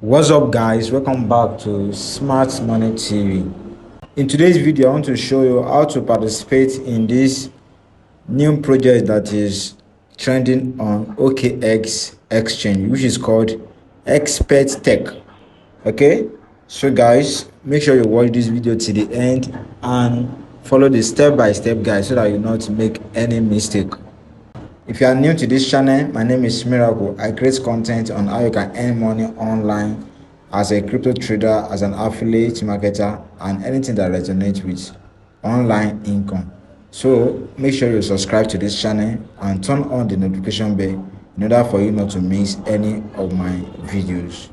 What's up guys, welcome back to Smart Money TV. In today's video I want to show you how to participate in this new project that is trending on OKX exchange, which is called Xpex-Tech. Okay, so guys, make sure you watch this video to the end and follow the step-by-step guide so that you not make any mistake. If you are new to this channel, my name is Miracle. I create content on how you can earn money online as a crypto trader, as an affiliate marketer, and anything that resonates with online income. So make sure you subscribe to this channel and turn on the notification bell in order for you not to miss any of my videos.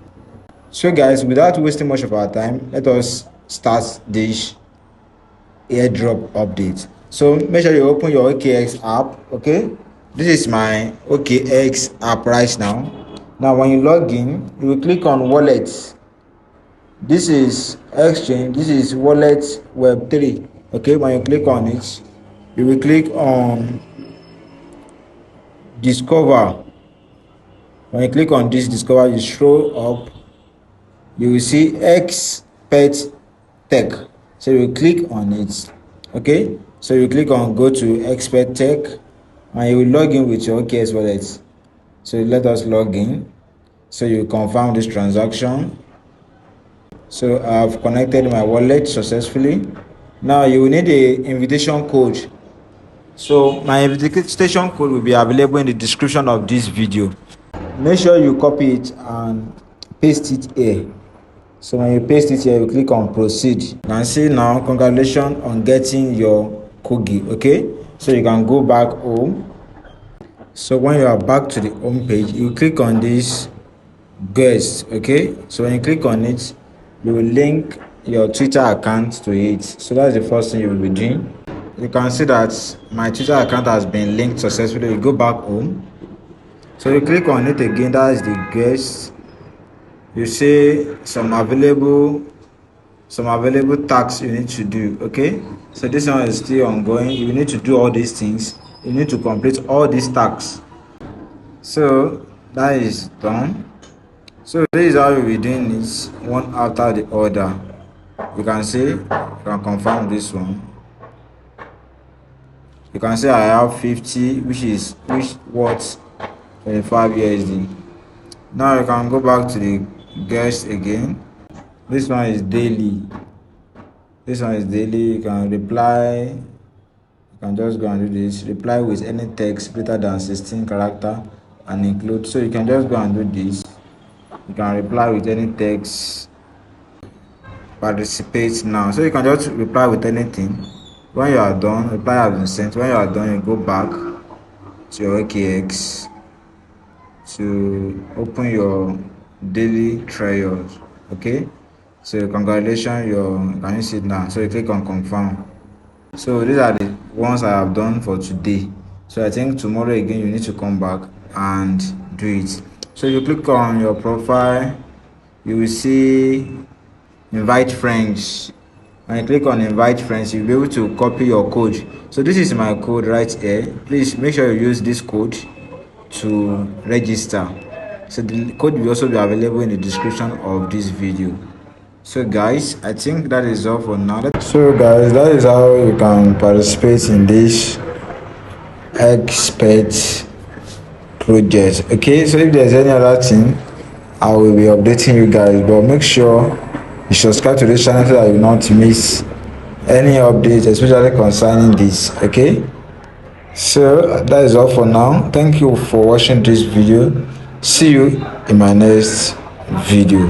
So guys, without wasting much of our time, let us start this airdrop update. So make sure you open your OKX app. Okay, this is my OKX app right now. Now when you log in, you will click on wallet. This is exchange, this is wallet web3. Okay, when you click on it, you will click on discover. When you click on this discover, you scroll up, you will see Xpex-Tech. So you click on it. Okay, so you click on go to Xpex-Tech and you will log in with your OKX wallet. So let us log in. So you confirm this transaction. So I've connected my wallet successfully. Now you will need a invitation code. So my invitation code will be available in the description of this video. Make sure you copy it and paste it here. So when you paste it here, you click on proceed. You can see now, congratulations on getting your cookie. Okay, so you can go back home. So when you are back to the home page, you click on this guest. Okay, so when you click on it, you will link your Twitter account to it. So that's the first thing you will be doing. You can see that my Twitter account has been linked successfully. You go back home, so you click on it again. That is the guest. You say some available tasks you need to do. Okay, so this one is still ongoing. You need to do all these things. You need to complete all these tasks. So that is done. So this is how you'll be doing it one after the other. You can see, you can confirm this one. You can see I have 50, which worth 25 USD. Now you can go back to the guest again. This one is daily. This one is daily. You can reply. You can just go and do this. Reply with any text greater than 16 character and include. So you can just go and do this. You can reply with any text. Participate now. So you can just reply with anything. When you are done, reply has been sent. When you are done, you go back to your OKX to open your daily trials. Okay, so congratulations, can you see it now? So you click on confirm. So these are the ones I have done for today. So I think tomorrow again you need to come back and do it. So you click on your profile, you will see invite friends. When you click on invite friends, you'll be able to copy your code. So this is my code right here. Please make sure you use this code to register. So the code will also be available in the description of this video. So guys, I think that is all for now. So guys, that is how you can participate in this Xpex project. Okay, so if there's any other thing, I will be updating you guys, but make sure you subscribe to this channel so that you will not miss any updates, especially concerning this. Okay, so that is all for now. Thank you for watching this video. See you in my next video.